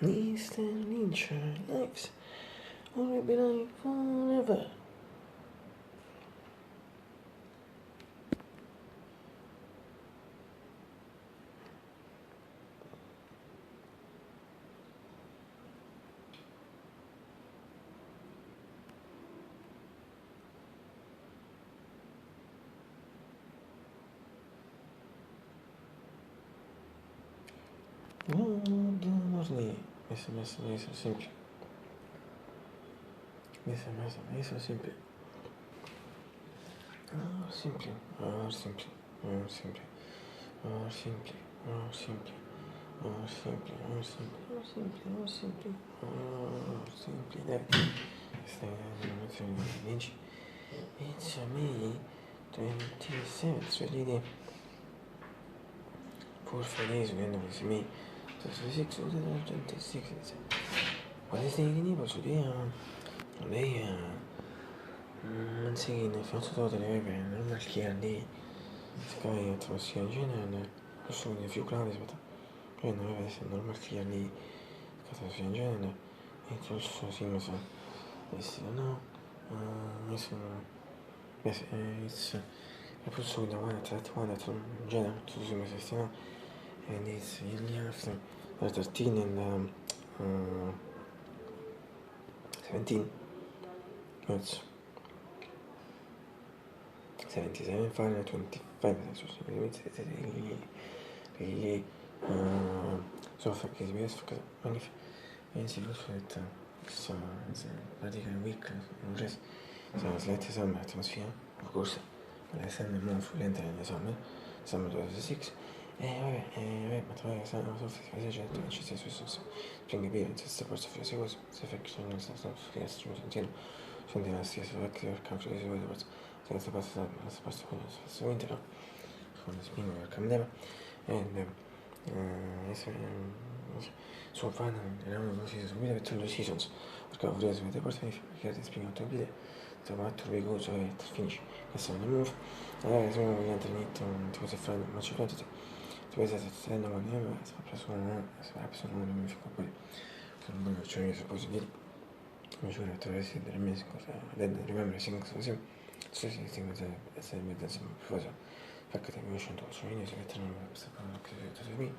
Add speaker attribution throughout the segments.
Speaker 1: Eastern Lynch lives will be like forever. Можно место simple. Место simple. Simply. Lynch. It's me, 27th really. 4 days with me. 26. Odyssey able to be lei anziché nel fianzato delle non è lì sky attraverso questo è più grande poi non aveva essere normal clear lì attraverso e tutto sì ma so no it's I put so the one at genere tutto sì ma se no and it's really after 13 and 17 Hertz 77 Fahrenheit 25 really so perché si vede and she looks at so it's radical weak so slightly some atmosphere of course l'essere molto fluente nelle summer 26 vabbè ma trovare sono sufficiente ci sia springa bene stessa forza frase cose se fa che sono stato fiasco sentiamo sono della stessa vecchia per campo di sicuro senza passare winter con le spingo per cambiare sono fan erano così subito per tutte le seasons perché ho preso vedere poi che ti spingo tutto bene insomma altro che cosa e finish questo è il move allora sono internet ti posso fare ma ci penso ti puoi essere stando con me ma si fa preso non mi fa poi sono un po' cioè se posso dire come giuro attraverso delle mesi cosa remember things così sì things as I made some proposal perché mi sento cioè io si mettono questa cosa che tu mi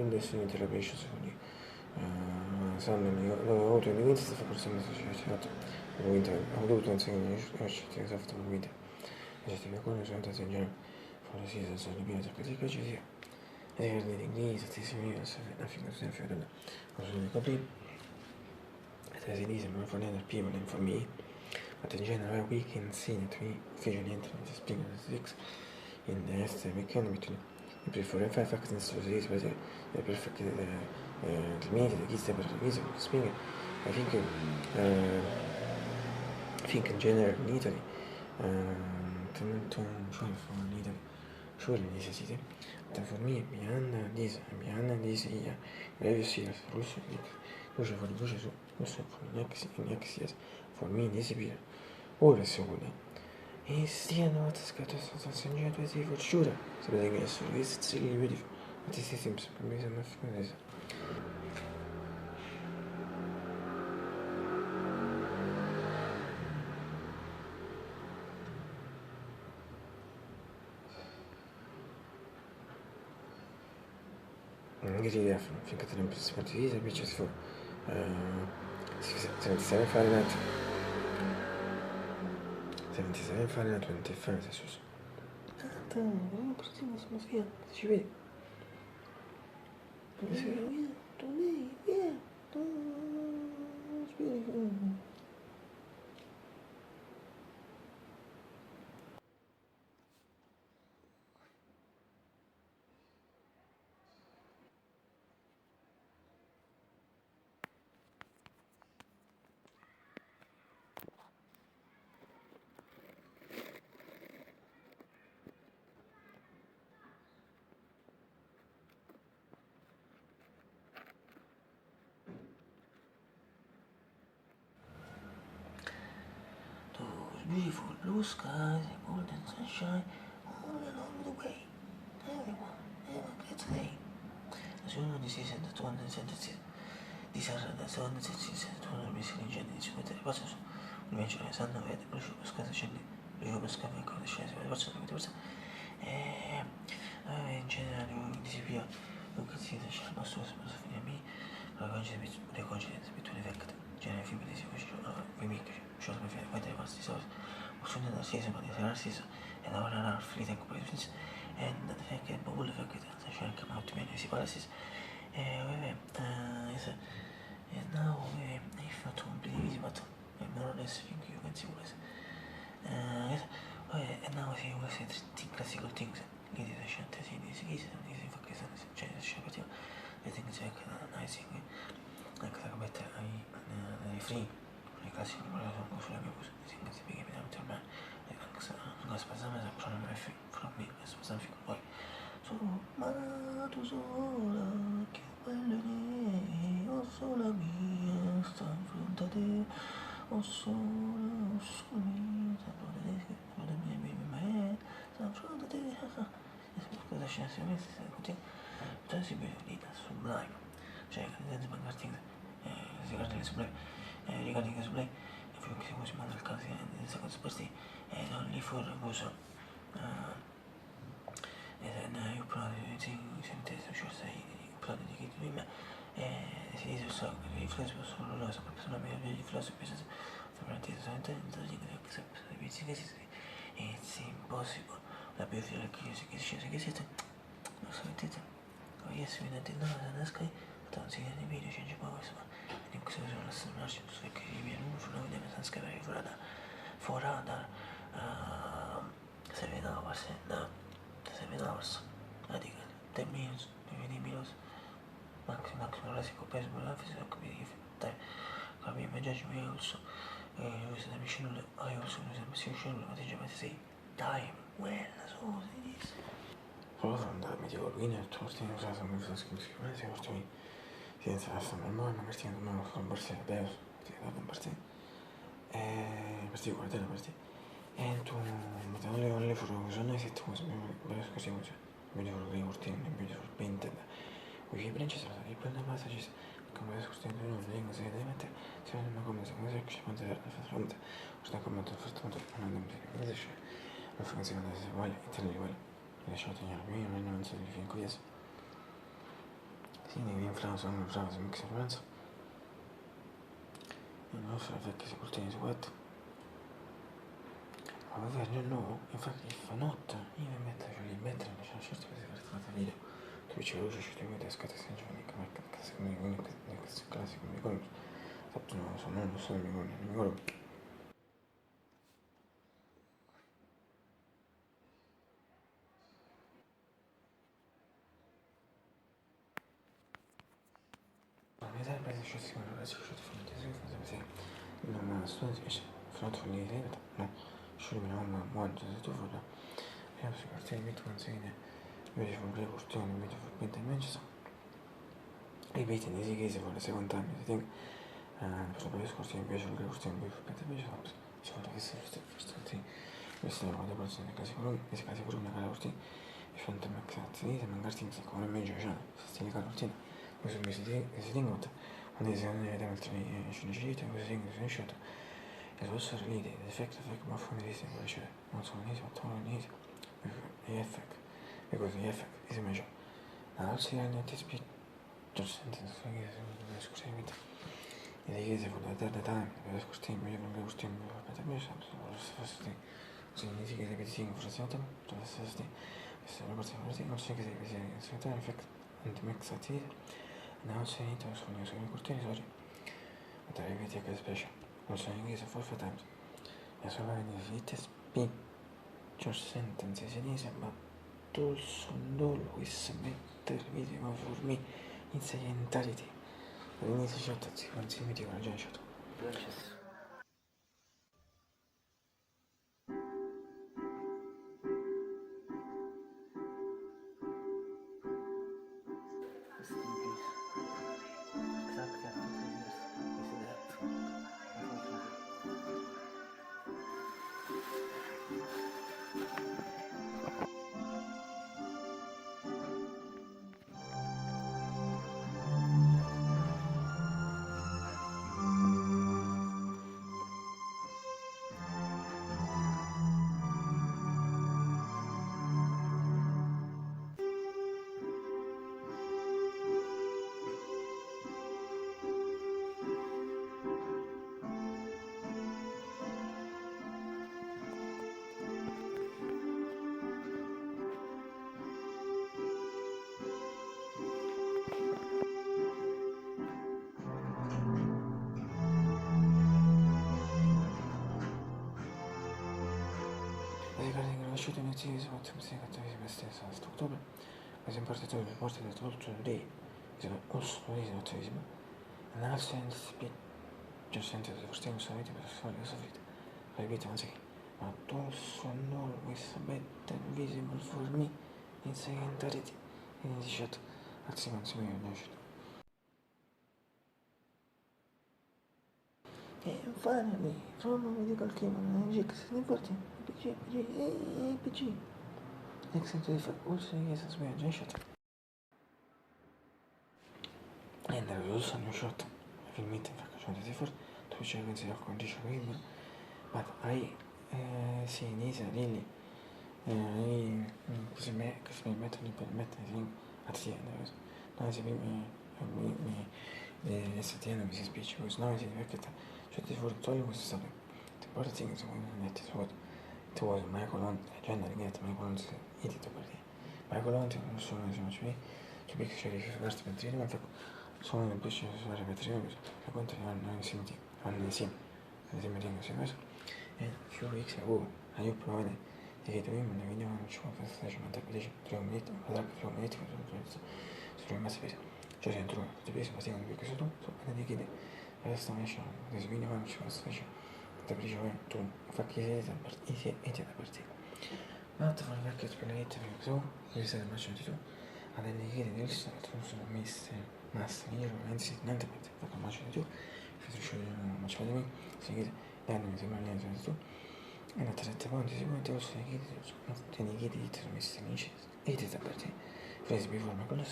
Speaker 1: adesso in terapia quindi sanno ho avuto un'inizio fa per sempre ho dovuto insegnare ho fatto un video e mi ancora sono andato in giro fuori sì sono liberato così che ci sia e l'inglese tantissimi la figura sempre ho solo di capire e se dice non fa niente people for me but in general we can see that we visually enter the spring of the six in the est weekend between I prefer in fact factors to the but the perfect the media the gist per reason spring I think in general in Italy to for in Italy surely necessity that for me beyond this year very serious solution voce fuori voce su questo next years for me this year ora sicuro e stiano scatto sostanzialmente due si for sure sapete che adesso it's really beautiful but this is simple per me sembra fare Negative finché te ne impressione di vita invece su 77 Fahrenheit 77 Fahrenheit 25 adesso non prossimo sono via ci vedi via beautiful blue skies, golden sunshine, all along the way. Everyone, have a great day. As soon as this is the 276, secondo se ci sono le missioni in genere di cimiteri, poi sono invece ne sanno vedere, poi ci sono scase scendi, poi ci sono scase con le scese, poi sono le persone, in generale, di si via, non si dice, il nostro finire mi, la coincidenza between effect, genere film di si remake, short film, vedere questi soldi, opzione da season, ma di narciso, e lavorare al free tank business, and the fact that bubble effect, c'è anche un ottimo si paralysis, and now if not completely but more or less think you can see what and now see what is the classical things lì di scienze sì di si fa che cioè scienze le things che nice anche da mettere ai free le classiche non sono sulla mia cosa si che si piega veramente ormai non spazame se però non è from me spazame fico poi ma tu sola che quello che ho sola mia sta in fronte a te ho sola mia sta in fronte a te sta in fronte a te cosa c'è se avessi così già si vede lì sublime cioè senza bancarti si guarda le sublime ricordi che sublime e poi che si manda il caso di secondo posti e non lì fuori uso io provo di sentire cioè sai provo di che tu si dice so che i flash sono lo so perché sono meglio i flash per veramente solamente che sempre di pezzi che si it's impossible la biofila che siete lo sapete poi si vede della sky tanto si vede video c'è poco insomma e questo è una storia su che viene uno sulla vede senza scrivere fuori da se vede la hours radical 10 minutes 20 minutes maximum classico peso per la fisica come mi mangiaci mi also usa la machine I also use la machine ma ti già sei time quella so si dice però sono andato mi dico lui nel tuo stile usato come fa scrivere si portami senza la stamma ma perché non lo borsa di peso ti guarda partire partire guarda la partita e tu metà le foto sono i sette cose mi scusi così beautiful reporting beautiful painted we branches are the people messages come es cuestión de unos links de mete se ven como se mueve que se puede hacer frente está como todo esto no me dice la función de ese igual y tiene igual le yo tenía bien no sé si fin cosas sì ne viene frase una frase mix frase e non so perché si portano su quattro ma vedere no infatti fa notte io mi metto lì mentre non c'è certo che si fa fare video tu ci luce ci devi descate senza mica che se mi viene questo classico mi ricordo fatto non so non lo so mi ricordo mi sa preso ci si vuole adesso ci sono dei non sto fatto finire no ci rimaniamo molto se tu fai io si parte di metto consegna invece con le questioni invece per mentre ripeti nei che vuole secondo anno si tiene per le scorsi invece le questioni per invece ci vuole che sia frustrati questa è una persona che si pure una cara cortina e fronte a me che si mancarti in come meglio cioè se stai cara cortina questo mi si tengono quando si hanno le altre sceneggiate questo si tengono sceneggiato e lo so l'idea l'effetto ma fuori di sé cioè non so niente ma trovo niente e effect e così effect si meglio allora si hanno ti spiego giusto scusami e le chiese con la terra time le scortine io non le scortine per me significa che si informazione dovesse essere questa è la parte non so che si effect anti-mix attività non so niente sono i cortini sorry ma te ripeti che specie non so in for times e sono venite spin your sentence si dice ma tu sono always better video for me in say entirety all'inizio c'è si consigli di una gente motivi wat betekent besteed als oktober. We zijn partij de porte de tultu rei. Is een oslo is een tuisme. En als zijn spit, just center de versteming zou weten, maar dat is niet. Hij weet aan zich. Maar also no is better visible for me. In zijn entirety. In die shot. Actie van zijn shot. And finally, from a medical team on Gx, reporting PG. Excellent for also yes as well, one shot. And there was also no shot. I will meet in fact 24 to which I can say of condition waiver. But I see these are really così mi mettono per mettere azienda. Non si mi STN mi si spicci, because now I see that 24 was something. The important thing is when it is what it was Michael on agenda get Michael on's edit party. Michael on non sono to be actually first per ma sono in più su ripetizioni per quanto hanno insieme and a few weeks ago I provided the gateway when the video on show of the session and application 3 minutes other flow minutes sul massive cioè dentro di peso passiamo più che sotto so di chiede adesso esce questo video on show of the session da prigione tu fa che sia da partire ma te fai perché spinete so questo è il macchino di tu alle chiede del stato sono messe massa io anzi niente per fa il macchino di tu se riesce a macchino di me si chiede danno mi sembra niente di tu e la trette ponti si può dire se chiede tieni chiede di te messe amici e ti da partire presi per forma con la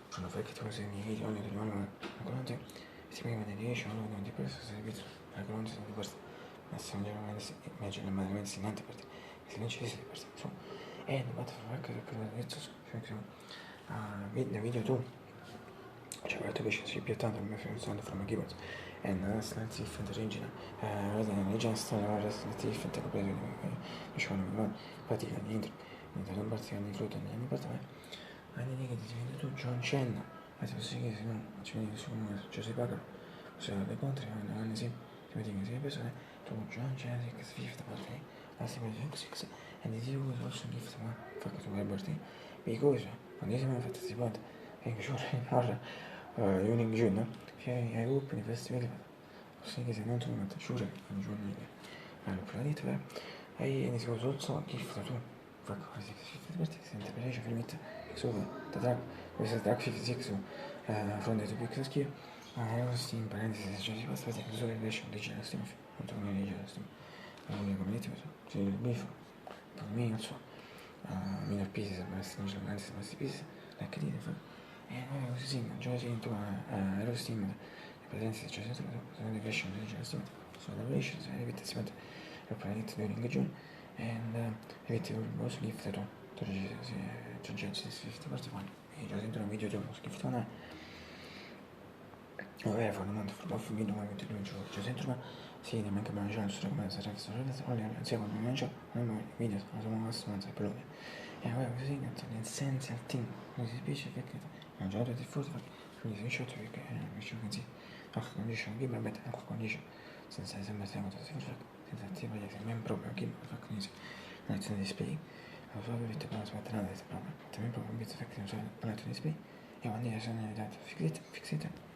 Speaker 1: sono perché tu sei mi chiedi ogni giorno ma con te si prima di 10 ore non ti preso servizio ma con te di questo ma se non immagino la madre si niente per te se non ci sei per te so e non vado a fare che per adesso video tu cioè guarda che si più tanto mi fa sound from a keyboard and that's not different original rather than original style that's not different completely مش وانا من pratica dentro non partiamo di frutto negli anni parte anni che ti diventato John Chen ma se posso dire se no ci vedi su come Giuseppe Paga se le contri anni sì ti vedi che sei persone tu John Chen che si fifth parte last time was 6 and this was also gift ma fa che tu vai birthday because quando si mi ha fatto si può e che sure ora evening June I open the festival così che se non tu metto sure in giorno allora praticamente e ne si può solo gift tu fa così che si fa perché sente per esce filmette so da track questa track 56 from the big ski I was in parentheses cioè si può stare solo il version di Justin non torno di Justin non è come sì il beef per me non so minor pieces ma se non c'è una pieces la che dite fa e noi così già si intorno a Aerostim le presenze cioè sono di version di Justin sono da relation e ripetizionate e poi during June and avete also gift to judge this 50 e già dentro un video già gift una vabbè for the month of video ma avete lui già dentro ma sì ne manca mangiare su come sarà insieme a mangiare non video sono assolutamente problemi e vabbè così l'essential thing non si spiega perché mangiare di food quindi si shot perché così anche condition che vabbè anche condition senza sempre sempre senza attivare sempre proprio che fa così non c'è display allora avete poi smettere nada proprio também proprio un pezzo che non c'è palato display e quando sono dato fixate